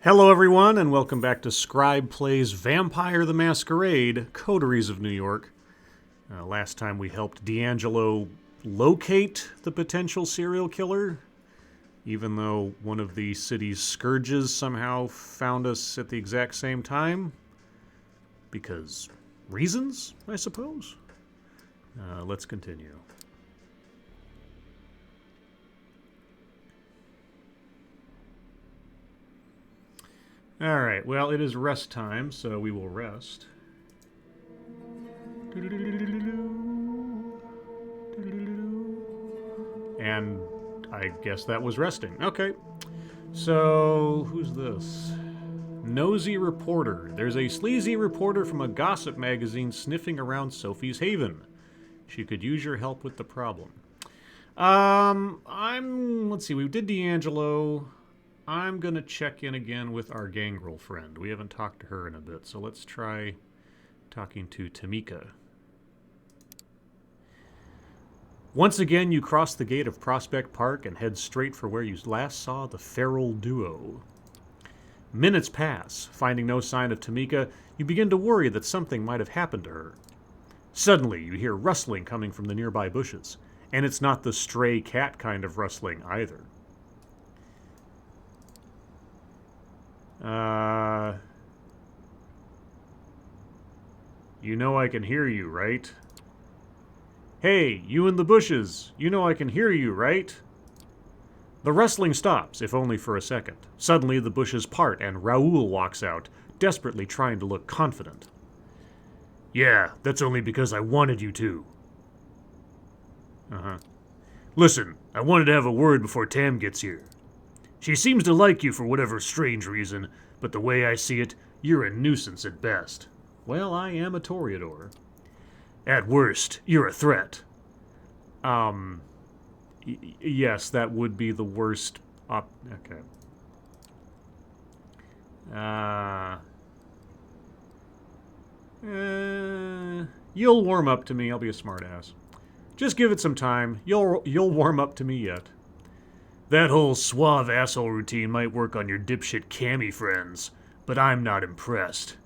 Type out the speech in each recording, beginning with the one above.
Hello everyone, and welcome back to Scribe Plays Vampire the Masquerade, Coteries of New York. Last time we helped D'Angelo locate the potential serial killer, even though one of the city's scourges somehow found us at the exact same time. Because reasons, I suppose? Let's continue. Alright, well, it is rest time, so we will rest. And I guess that was resting. Okay. So, who's this? Nosy reporter. There's a sleazy reporter from a gossip magazine sniffing around Sophie's Haven. She could use your help with the problem. Let's see, we did D'Angelo. I'm going to check in again with our gangrel friend. We haven't talked to her in a bit, so let's try talking to Tamika. Once again, you cross the gate of Prospect Park and head straight for where you last saw the feral duo. Minutes pass. Finding no sign of Tamika, you begin to worry that something might have happened to her. Suddenly, you hear rustling coming from the nearby bushes, and it's not the stray cat kind of rustling either. You know I can hear you, right? Hey, you in the bushes! You know I can hear you, right? The rustling stops, if only for a second. Suddenly the bushes part and Raoul walks out, desperately trying to look confident. Yeah, that's only because I wanted you to. Listen, I wanted to have a word before Tam gets here. She seems to like you for whatever strange reason, but the way I see it, you're a nuisance at best. Well, I am a Toreador. At worst, you're a threat. Yes, that would be the worst okay. You'll warm up to me, I'll be a smartass. Just give it some time, you'll warm up to me yet. That whole suave asshole routine might work on your dipshit cammy friends, but I'm not impressed.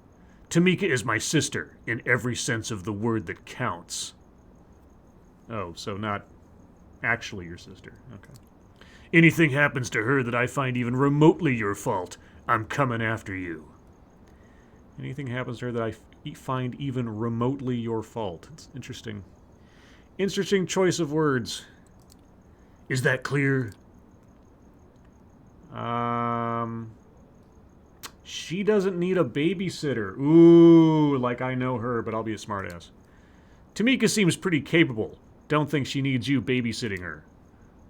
Tamika is my sister, in every sense of the word that counts. Oh, so not actually your sister. Okay. Anything happens to her that I find even remotely your fault, I'm coming after you. Anything happens to her that I find even remotely your fault. It's interesting. Interesting choice of words. Is that clear? She doesn't need a babysitter. Ooh, like I know her, but I'll be a smartass. Tamika seems pretty capable. Don't think she needs you babysitting her.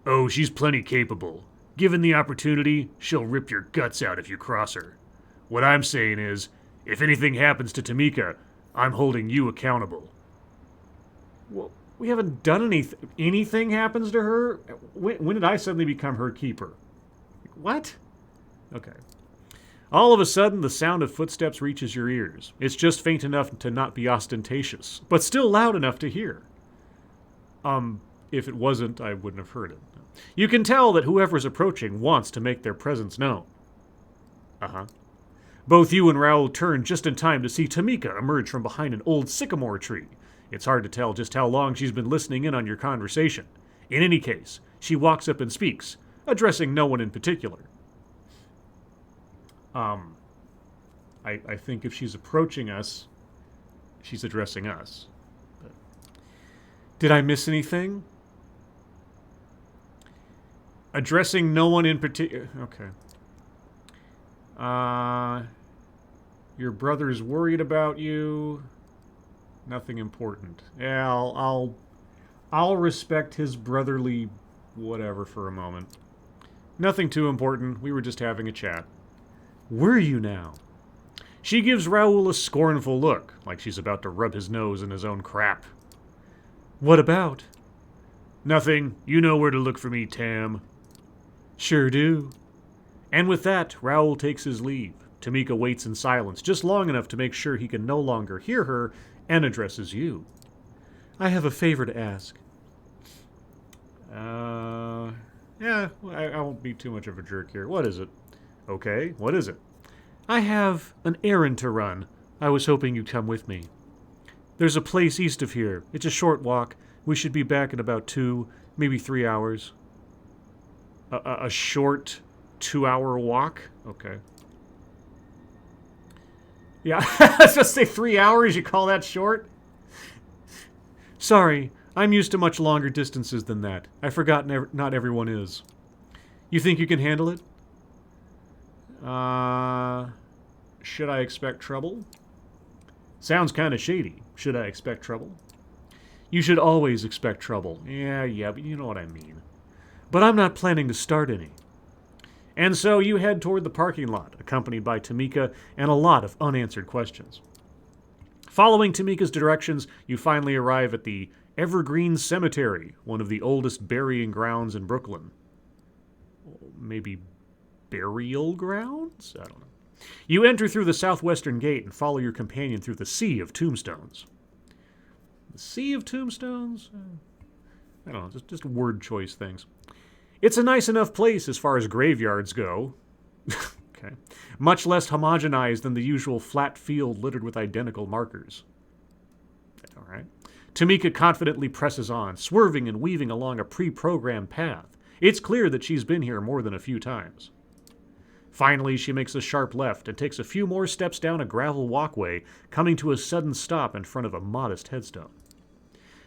Oh, she's plenty capable. Given the opportunity, she'll rip your guts out if you cross her. What I'm saying is, if anything happens to Tamika, I'm holding you accountable. Well, we haven't done anything. Anything happens to her? When did I suddenly become her keeper? What? Okay. All of a sudden, the sound of footsteps reaches your ears. It's just faint enough to not be ostentatious, but still loud enough to hear. If it wasn't, I wouldn't have heard it. You can tell that whoever's approaching wants to make their presence known. Both you and Raoul turn just in time to see Tamika emerge from behind an old sycamore tree. It's hard to tell just how long she's been listening in on your conversation. In any case, she walks up and speaks, addressing no one in particular. I think if she's approaching us, she's addressing us. But did I miss anything? Addressing no one in particular. Okay. Your brother's worried about you. Nothing important. Yeah, I'll respect his brotherly whatever for a moment. Nothing too important. We were just having a chat. Were you now? She gives Raoul a scornful look, like she's about to rub his nose in his own crap. What about? Nothing. You know where to look for me, Tam. Sure do. And with that, Raoul takes his leave. Tamika waits in silence, just long enough to make sure he can no longer hear her, and addresses you. I have a favor to ask. Yeah, I won't be too much of a jerk here. What is it? Okay, what is it? I have an errand to run. I was hoping you'd come with me. There's a place east of here. It's a short walk. We should be back in about 2, maybe 3 hours. A short 2-hour walk? Okay. Yeah, I was just say 3 hours. You call that short? Sorry, I'm used to much longer distances than that. I forgot not everyone is. You think you can handle it? Should I expect trouble? Sounds kind of shady. Should I expect trouble? You should always expect trouble. Yeah, but you know what I mean. But I'm not planning to start any. And so you head toward the parking lot, accompanied by Tamika and a lot of unanswered questions. Following Tamika's directions, you finally arrive at the Evergreen Cemetery, one of the oldest burying grounds in Brooklyn. Maybe burial grounds? I don't know. You enter through the southwestern gate and follow your companion through the sea of tombstones. The sea of tombstones? I don't know, just word choice things. It's a nice enough place as far as graveyards go. Okay. Much less homogenized than the usual flat field littered with identical markers. All right. Tamika confidently presses on, swerving and weaving along a pre-programmed path. It's clear that she's been here more than a few times. Finally, she makes a sharp left and takes a few more steps down a gravel walkway, coming to a sudden stop in front of a modest headstone.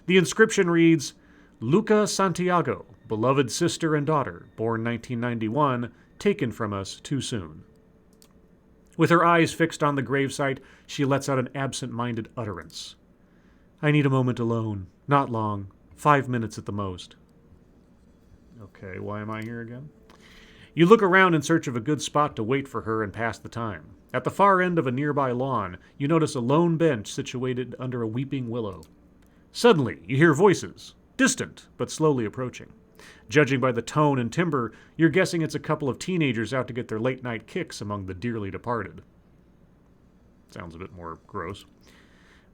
The inscription reads, Luca Santiago, beloved sister and daughter, born 1991, taken from us too soon. With her eyes fixed on the gravesite, she lets out an absent-minded utterance. I need a moment alone. Not long. 5 minutes at the most. Okay, why am I here again? You look around in search of a good spot to wait for her and pass the time. At the far end of a nearby lawn, you notice a lone bench situated under a weeping willow. Suddenly, you hear voices, distant but slowly approaching. Judging by the tone and timbre, you're guessing it's a couple of teenagers out to get their late-night kicks among the dearly departed. Sounds a bit more gross.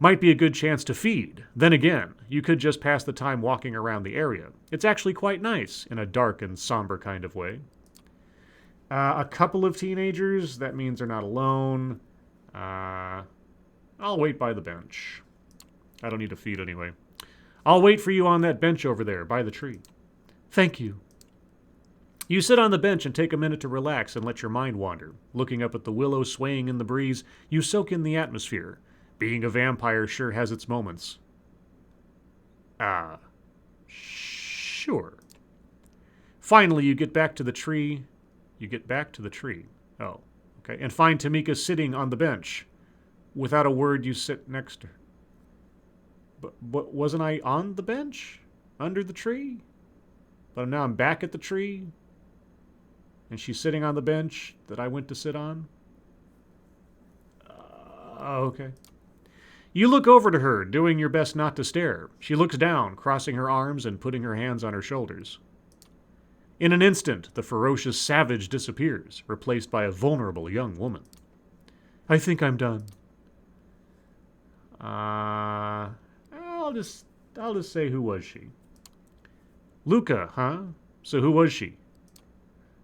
Might be a good chance to feed. Then again, you could just pass the time walking around the area. It's actually quite nice, in a dark and somber kind of way. A couple of teenagers, that means they're not alone. I'll wait by the bench. I don't need to feed anyway. I'll wait for you on that bench over there, by the tree. Thank you. You sit on the bench and take a minute to relax and let your mind wander. Looking up at the willow swaying in the breeze, you soak in the atmosphere. Being a vampire sure has its moments. Sure. Finally, you get back to the tree. Oh, okay. And find Tamika sitting on the bench. Without a word, you sit next to her. But wasn't I on the bench? Under the tree? But now I'm back at the tree? And she's sitting on the bench that I went to sit on? Okay. You look over to her, doing your best not to stare. She looks down, crossing her arms and putting her hands on her shoulders. In an instant, the ferocious savage disappears, replaced by a vulnerable young woman. I think I'm done. I'll just say, who was she? Luca, huh? So who was she?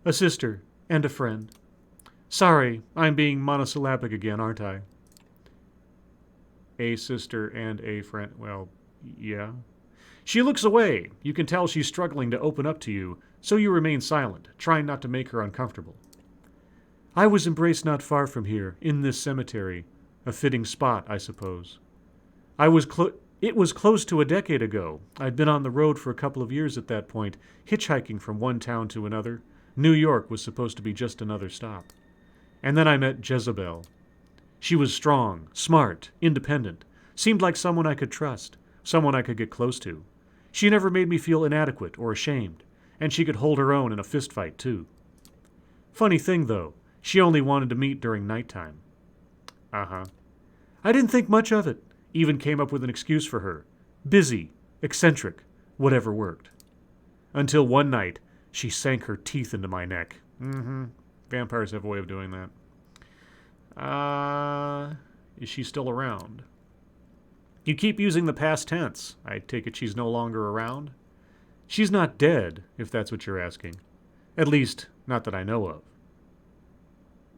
A sister and a friend. Sorry, I'm being monosyllabic again, aren't I? A sister and a friend. Well, yeah. She looks away. You can tell she's struggling to open up to you, so you remain silent, trying not to make her uncomfortable. I was embraced not far from here, in this cemetery. A fitting spot, I suppose. It was close to a decade ago. I'd been on the road for a couple of years at that point, hitchhiking from one town to another. New York was supposed to be just another stop. And then I met Jezebel. She was strong, smart, independent, seemed like someone I could trust, someone I could get close to. She never made me feel inadequate or ashamed, and she could hold her own in a fistfight, too. Funny thing, though, she only wanted to meet during nighttime. I didn't think much of it, even came up with an excuse for her. Busy, eccentric, whatever worked. Until one night, she sank her teeth into my neck. Vampires have a way of doing that. Is she still around? You keep using the past tense. I take it she's no longer around? She's not dead, if that's what you're asking. At least, not that I know of.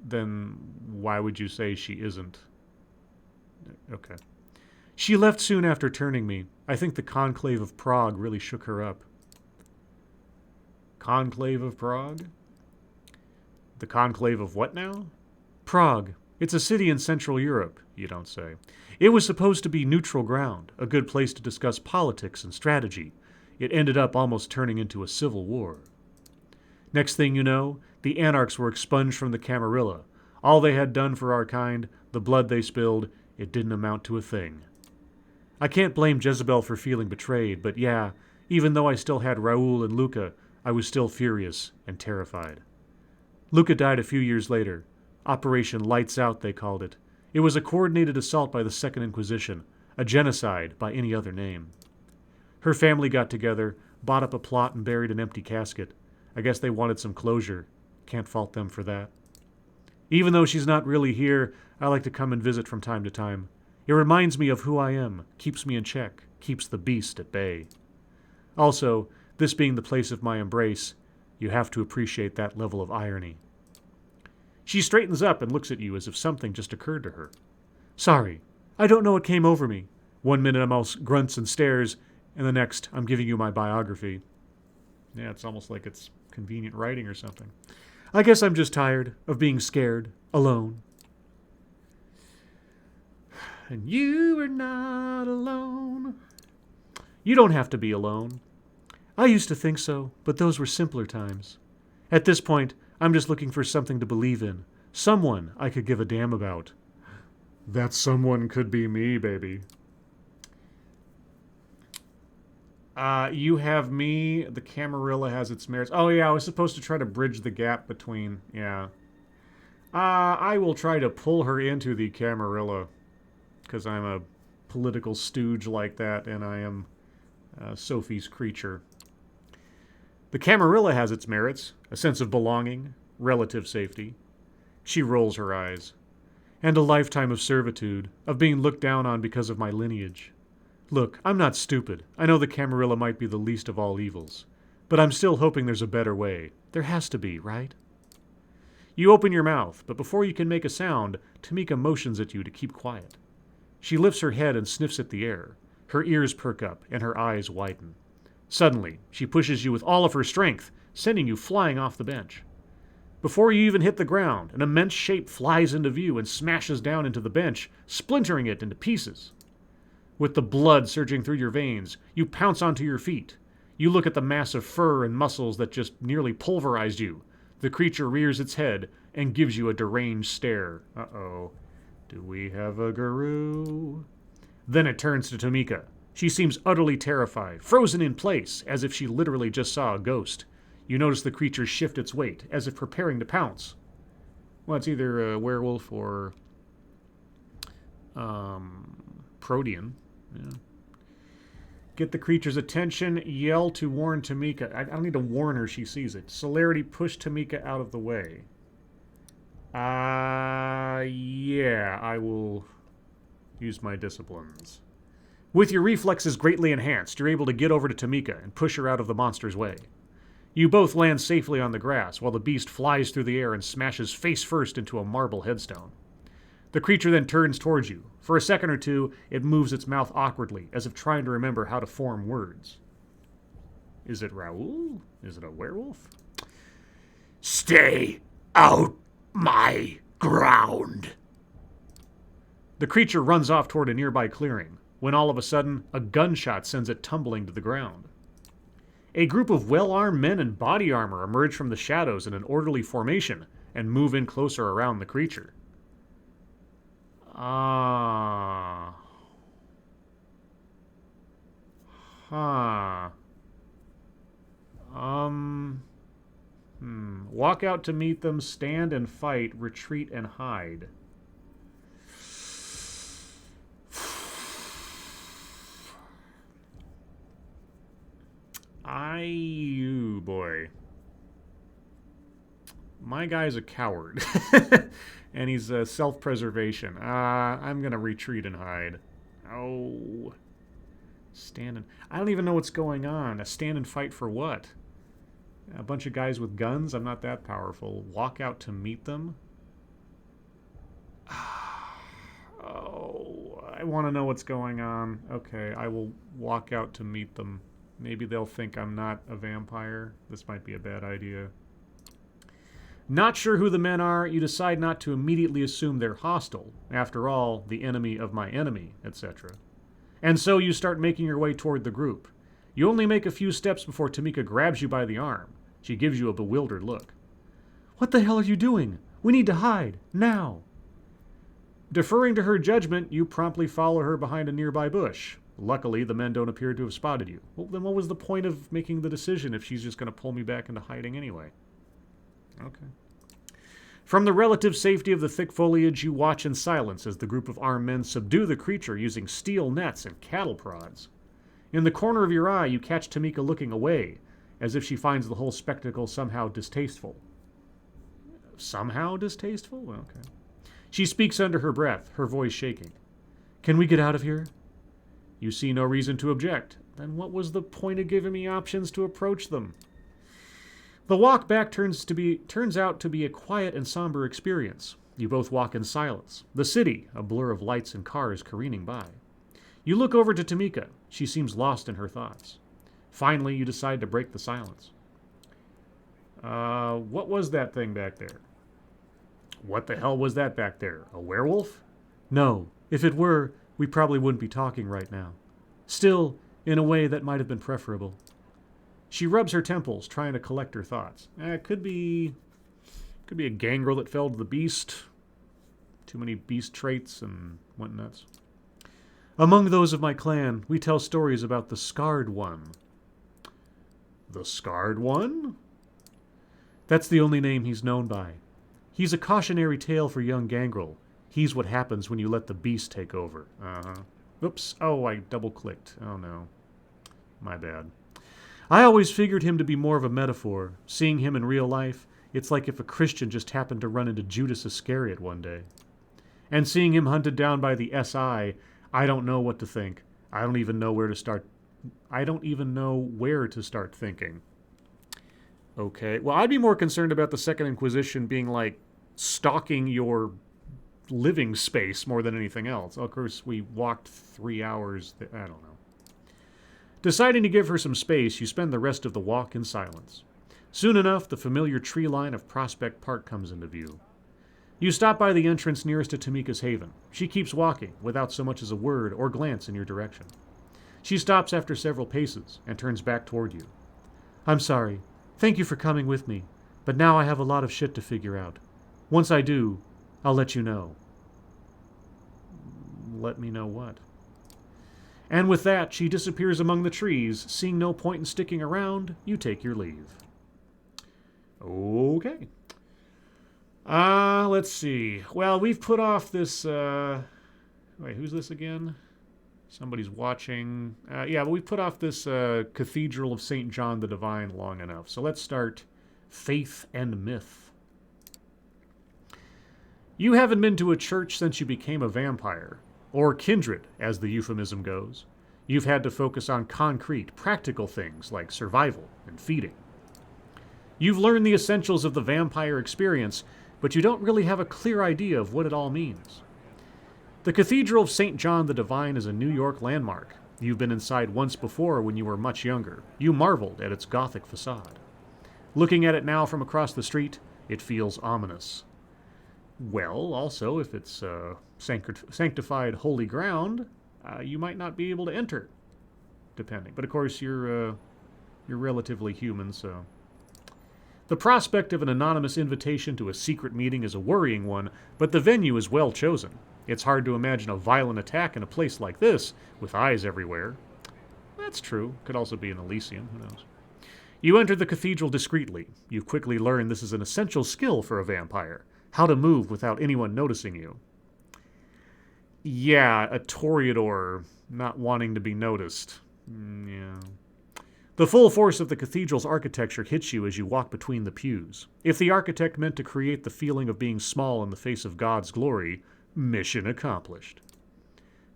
Then why would you say she isn't? Okay. She left soon after turning me. I think the Conclave of Prague really shook her up. Conclave of Prague? The Conclave of what now? Prague. It's a city in Central Europe, you don't say. It was supposed to be neutral ground, a good place to discuss politics and strategy. It ended up almost turning into a civil war. Next thing you know, the anarchs were expunged from the Camarilla. All they had done for our kind, the blood they spilled, it didn't amount to a thing. I can't blame Jezebel for feeling betrayed, but yeah, even though I still had Raoul and Luca, I was still furious and terrified. Luca died a few years later. Operation Lights Out, they called it. It was a coordinated assault by the Second Inquisition, a genocide by any other name. Her family got together, bought up a plot and buried an empty casket. I guess they wanted some closure. Can't fault them for that. Even though she's not really here, I like to come and visit from time to time. It reminds me of who I am, keeps me in check, keeps the beast at bay. Also, this being the place of my embrace, you have to appreciate that level of irony. She straightens up and looks at you as if something just occurred to her. Sorry, I don't know what came over me. 1 minute I'm all grunts and stares, and the next I'm giving you my biography. Yeah, it's almost like it's convenient writing or something. I guess I'm just tired of being scared, alone. And you are not alone. You don't have to be alone. I used to think so, but those were simpler times. At this point, I'm just looking for something to believe in. Someone I could give a damn about. That someone could be me, baby. You have me. The Camarilla has its merits. Oh, yeah, I was supposed to try to bridge the gap between... Yeah. I will try to pull her into the Camarilla, because I'm a political stooge like that, and I am Sophie's creature. The Camarilla has its merits, a sense of belonging, relative safety. She rolls her eyes. And a lifetime of servitude, of being looked down on because of my lineage. Look, I'm not stupid. I know the Camarilla might be the least of all evils. But I'm still hoping there's a better way. There has to be, right? You open your mouth, but before you can make a sound, Tamika motions at you to keep quiet. She lifts her head and sniffs at the air. Her ears perk up, and her eyes widen. Suddenly, she pushes you with all of her strength, sending you flying off the bench. Before you even hit the ground, an immense shape flies into view and smashes down into the bench, splintering it into pieces. With the blood surging through your veins, you pounce onto your feet. You look at the mass of fur and muscles that just nearly pulverized you. The creature rears its head and gives you a deranged stare. Uh-oh. Do we have a guru? Then it turns to Tamika. She seems utterly terrified, frozen in place, as if she literally just saw a ghost. You notice the creature shift its weight, as if preparing to pounce. Well, it's either a werewolf or Protean. Yeah. Get the creature's attention. Yell to warn Tamika. I don't need to warn her. She sees it. Celerity, push Tamika out of the way. Yeah, I will use my disciplines. With your reflexes greatly enhanced, you're able to get over to Tamika and push her out of the monster's way. You both land safely on the grass while the beast flies through the air and smashes face first into a marble headstone. The creature then turns towards you. For a second or two, it moves its mouth awkwardly, as if trying to remember how to form words. Is it Raoul? Is it a werewolf? Stay out my ground. The creature runs off toward a nearby clearing, when all of a sudden, a gunshot sends it tumbling to the ground. A group of well-armed men in body armor emerge from the shadows in an orderly formation and move in closer around the creature. Walk out to meet them, stand and fight, retreat and hide. Oh boy. My guy's a coward. And he's self-preservation. I'm gonna retreat and hide. Oh. Stand and... I don't even know what's going on. A stand and fight for what? A bunch of guys with guns? I'm not that powerful. Walk out to meet them? I want to know what's going on. Okay, I will walk out to meet them. Maybe they'll think I'm not a vampire. This might be a bad idea. Not sure who the men are, you decide not to immediately assume they're hostile. After all, the enemy of my enemy, etc. And so you start making your way toward the group. You only make a few steps before Tamika grabs you by the arm. She gives you a bewildered look. What the hell are you doing? We need to hide, now. Deferring to her judgment, you promptly follow her behind a nearby bush. Luckily, the men don't appear to have spotted you. Well, then what was the point of making the decision if she's just going to pull me back into hiding anyway? Okay. From the relative safety of the thick foliage, you watch in silence as the group of armed men subdue the creature using steel nets and cattle prods. In the corner of your eye, you catch Tamika looking away, as if she finds the whole spectacle somehow distasteful. Somehow distasteful? Okay. She speaks under her breath, her voice shaking. Can we get out of here? You see no reason to object. Then what was the point of giving me options to approach them? The walk back turns out to be a quiet and somber experience. You both walk in silence. The city, a blur of lights and cars careening by. You look over to Tamika. She seems lost in her thoughts. Finally, you decide to break the silence. What was that thing back there? What the hell was that back there? A werewolf? No. If it were, we probably wouldn't be talking right now. Still, in a way that might have been preferable. She rubs her temples, trying to collect her thoughts. It could be a gangrel that fell to the beast. Too many beast traits and went nuts. Among those of my clan, we tell stories about the Scarred One. The Scarred One? That's the only name he's known by. He's a cautionary tale for young gangrel. He's what happens when you let the beast take over. Oops. Oh, I double-clicked. Oh, no. My bad. I always figured him to be more of a metaphor. Seeing him in real life, it's like if a Christian just happened to run into Judas Iscariot one day. And seeing him hunted down by the SI, I don't know what to think. I don't even know where to start thinking. Okay. Well, I'd be more concerned about the Second Inquisition being like stalking your living space more than anything else. Of course, we walked 3 hours. I don't know. Deciding to give her some space, you spend the rest of the walk in silence. Soon enough, the familiar tree line of Prospect Park comes into view. You stop by the entrance nearest to Tamika's haven. She keeps walking, without so much as a word or glance in your direction. She stops after several paces and turns back toward you. I'm sorry. Thank you for coming with me, but now I have a lot of shit to figure out. Once I do, I'll let you know. Let me know what? And with that, she disappears among the trees. Seeing no point in sticking around, you take your leave. Okay. Let's see. Well, we've put off this, wait, who's this again? Somebody's watching. Yeah, but we put off this Cathedral of St. John the Divine long enough. So let's start Faith and Myth. You haven't been to a church since you became a vampire. Or kindred, as the euphemism goes. You've had to focus on concrete, practical things like survival and feeding. You've learned the essentials of the vampire experience, but you don't really have a clear idea of what it all means. The Cathedral of St. John the Divine is a New York landmark. You've been inside once before when you were much younger. You marveled at its Gothic facade. Looking at it now from across the street, it feels ominous. Well, also, if it's sanctified holy ground, you might not be able to enter, depending. But of course, you're relatively human, so... The prospect of an anonymous invitation to a secret meeting is a worrying one, but the venue is well chosen. It's hard to imagine a violent attack in a place like this, with eyes everywhere. That's true. Could also be an Elysium, who knows. You enter the cathedral discreetly. You quickly learn this is an essential skill for a vampire. How to move without anyone noticing you. Yeah, a Toreador not wanting to be noticed. Yeah. The full force of the cathedral's architecture hits you as you walk between the pews. If the architect meant to create the feeling of being small in the face of God's glory, mission accomplished.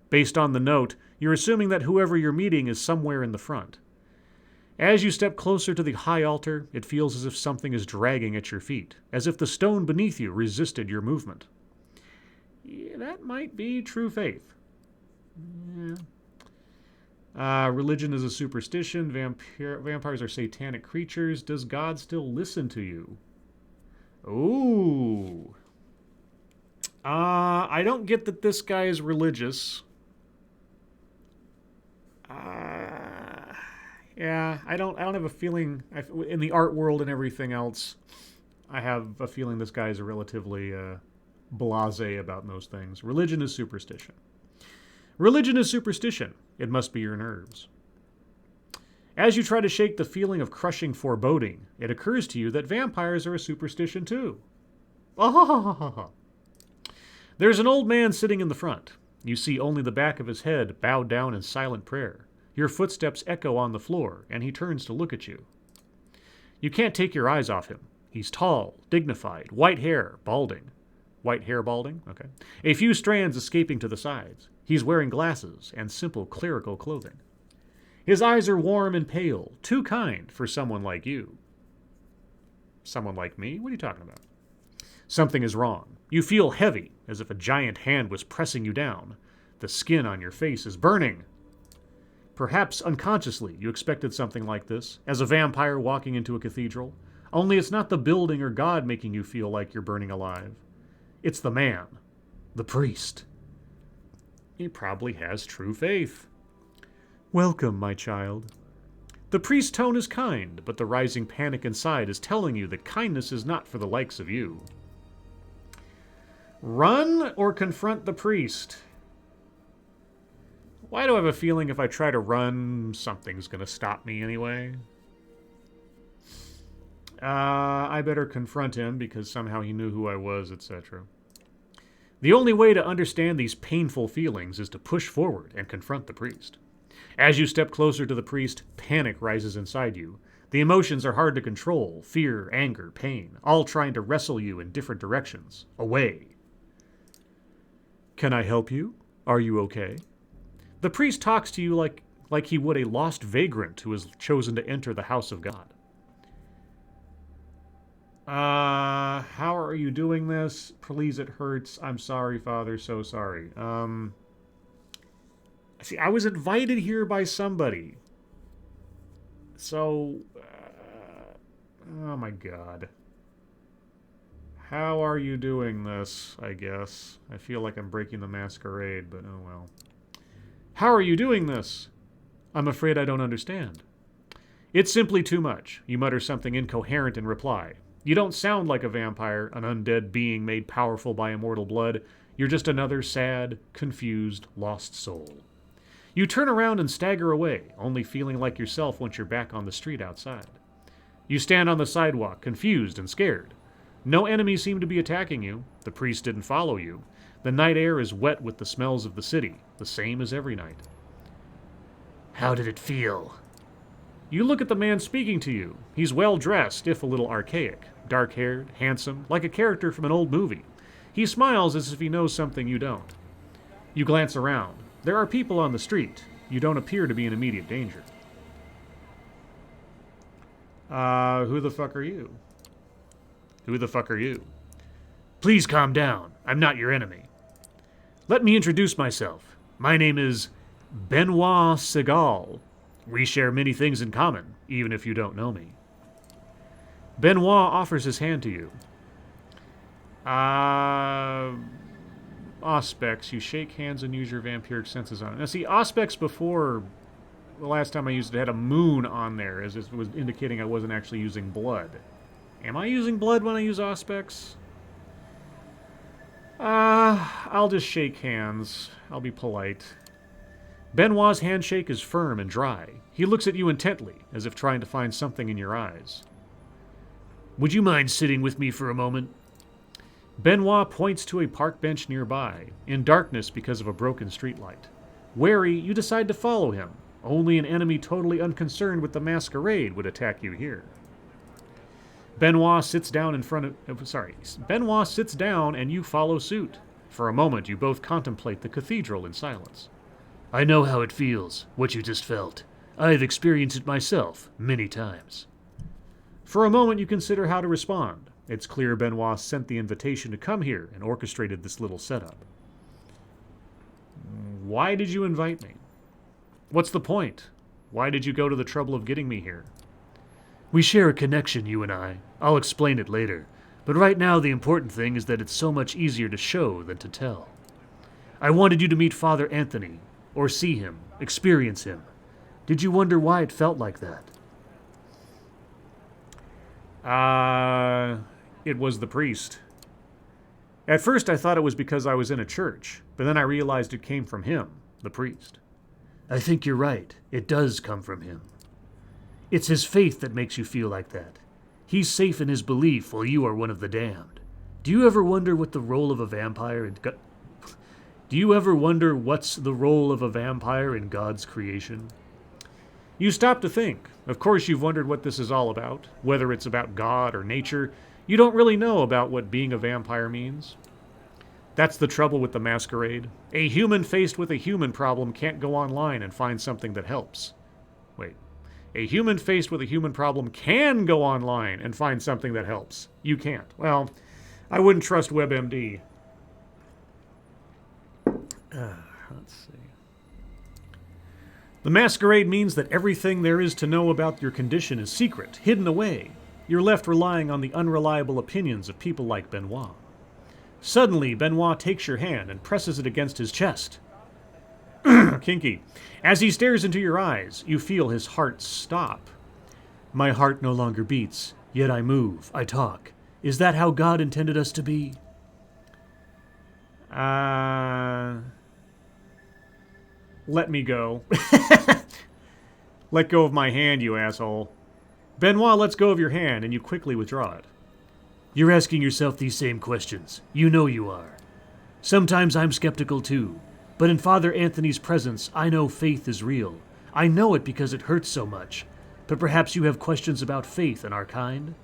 Based on the note, you're assuming that whoever you're meeting is somewhere in the front. As you step closer to the high altar, it feels as if something is dragging at your feet, as if the stone beneath you resisted your movement. Yeah, that might be true faith. Religion is a superstition. Vampires are satanic creatures. Does God still listen to you? Ooh. I don't get that this guy is religious. Yeah, I don't have a feeling in the art world and everything else. I have a feeling this guy is relatively blasé about most things. Religion is superstition. Religion is superstition. It must be your nerves. As you try to shake the feeling of crushing foreboding, it occurs to you that vampires are a superstition too. There's an old man sitting in the front. You see only the back of his head bowed down in silent prayer. Your footsteps echo on the floor, and he turns to look at you. You can't take your eyes off him. He's tall, dignified, white hair, balding. White hair balding? Okay. A few strands escaping to the sides. He's wearing glasses and simple clerical clothing. His eyes are warm and pale, too kind for someone like you. Someone like me? What are you talking about? Something is wrong. You feel heavy, as if a giant hand was pressing you down. The skin on your face is burning. Perhaps unconsciously you expected something like this, as a vampire walking into a cathedral. Only it's not the building or God making you feel like you're burning alive. It's the man, the priest. He probably has true faith. Welcome, my child. The priest's tone is kind, but the rising panic inside is telling you that kindness is not for the likes of you. Run or confront the priest? Why do I have a feeling if I try to run, something's going to stop me anyway? I better confront him because somehow he knew who I was, etc. The only way to understand these painful feelings is to push forward and confront the priest. As you step closer to the priest, panic rises inside you. The emotions are hard to control: fear, anger, pain, all trying to wrestle you in different directions. Away. Can I help you? Are you okay? The priest talks to you like he would a lost vagrant who has chosen to enter the house of God. How are you doing this? Please, it hurts. I'm sorry, Father, so sorry. See, I was invited here by somebody. So, oh my God. How are you doing this, I guess? I feel like I'm breaking the masquerade, but oh well. How are you doing this? I'm afraid I don't understand. It's simply too much. You mutter something incoherent in reply. You don't sound like a vampire, an undead being made powerful by immortal blood. You're just another sad, confused, lost soul. You turn around and stagger away, only feeling like yourself once you're back on the street outside. You stand on the sidewalk, confused and scared. No enemies seem to be attacking you. The priest didn't follow you. The night air is wet with the smells of the city, the same as every night. How did it feel? You look at the man speaking to you. He's well-dressed, if a little archaic. Dark-haired, handsome, like a character from an old movie. He smiles as if he knows something you don't. You glance around. There are people on the street. You don't appear to be in immediate danger. Who the fuck are you? Who the fuck are you? Please calm down. I'm not your enemy. Let me introduce myself. My name is Benoit Segal. We share many things in common, even if you don't know me. Benoit offers his hand to you. Auspex. You shake hands and use your vampiric senses on it. Now see, Auspex before, the last time I used it, had a moon on there, as it was indicating I wasn't actually using blood. Am I using blood when I use Auspex? I'll just shake hands. I'll be polite. Benoit's handshake is firm and dry. He looks at you intently, as if trying to find something in your eyes. Would you mind sitting with me for a moment? Benoit points to a park bench nearby, in darkness because of a broken streetlight. Wary, you decide to follow him. Only an enemy totally unconcerned with the masquerade would attack you here. Benoit sits down Benoit sits down and you follow suit. For a moment, you both contemplate the cathedral in silence. I know how it feels, what you just felt. I've experienced it myself, many times. For a moment, you consider how to respond. It's clear Benoit sent the invitation to come here and orchestrated this little setup. Why did you invite me? What's the point? Why did you go to the trouble of getting me here? We share a connection, you and I. I'll explain it later. But right now the important thing is that it's so much easier to show than to tell. I wanted you to meet Father Anthony, or see him, experience him. Did you wonder why it felt like that? It was the priest. At first I thought it was because I was in a church, but then I realized it came from him, the priest. I think you're right. It does come from him. It's his faith that makes you feel like that. He's safe in his belief while you are one of the damned. Do you ever wonder what the role of a vampire in Do you ever wonder what's the role of a vampire in God's creation? You stop to think. Of course you've wondered what this is all about, whether it's about God or nature. You don't really know about what being a vampire means. That's the trouble with the Masquerade. A human faced with a human problem can't go online and find something that helps. Wait. A human faced with a human problem can go online and find something that helps. You can't. Well, I wouldn't trust WebMD. Let's see. The Masquerade means that everything there is to know about your condition is secret, hidden away. You're left relying on the unreliable opinions of people like Benoit. Suddenly, Benoit takes your hand and presses it against his chest. Kinky. As he stares into your eyes, you feel his heart stop. My heart no longer beats, yet I move, I talk. Is that how God intended us to be? Let me go. Let go of my hand, you asshole. Benoit lets go of your hand, and you quickly withdraw it. You're asking yourself these same questions. You know you are. Sometimes I'm skeptical too, but in Father Anthony's presence, I know faith is real. I know it because it hurts so much. But perhaps you have questions about faith and our kind?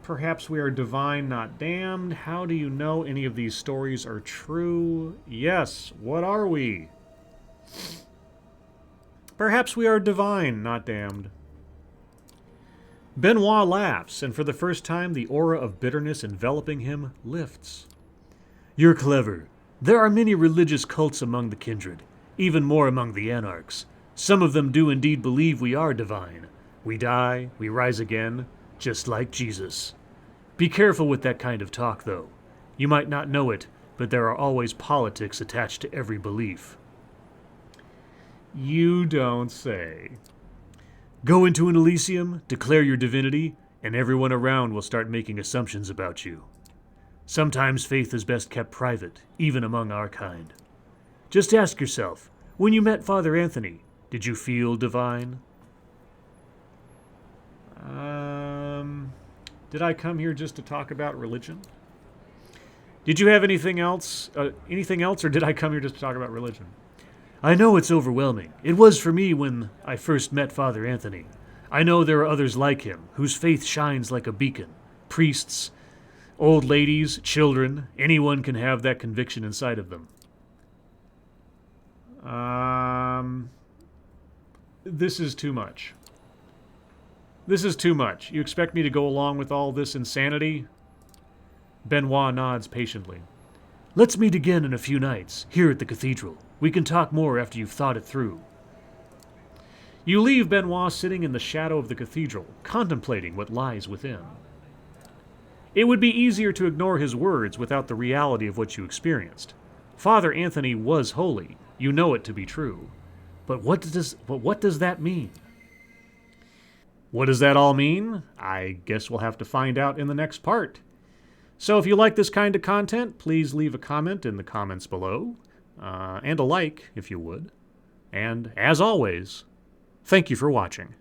Perhaps we are divine, not damned. How do you know any of these stories are true? Yes, what are we? Perhaps we are divine, not damned. Benoit laughs, and for the first time the aura of bitterness enveloping him lifts. You're clever. There are many religious cults among the kindred, even more among the anarchs. Some of them do indeed believe we are divine. We die, we rise again, just like Jesus. Be careful with that kind of talk, though. You might not know it, but there are always politics attached to every belief. You don't say. Go into an Elysium, declare your divinity, and everyone around will start making assumptions about you. Sometimes faith is best kept private, even among our kind. Just ask yourself, when you met Father Anthony, did you feel divine? Did I come here just to talk about religion? Did you have anything else? Or did I come here just to talk about religion? I know it's overwhelming. It was for me when I first met Father Anthony. I know there are others like him, whose faith shines like a beacon. Priests, old ladies, children, anyone can have that conviction inside of them. This is too much. This is too much. You expect me to go along with all this insanity? Benoit nods patiently. Let's meet again in a few nights, here at the Cathedral. We can talk more after you've thought it through. You leave Benoit sitting in the shadow of the cathedral, contemplating what lies within. It would be easier to ignore his words without the reality of what you experienced. Father Anthony was holy. You know it to be true. But what does that mean? What does that all mean? I guess we'll have to find out in the next part. So if you like this kind of content, please leave a comment in the comments below, and a like if you would. And as always, thank you for watching.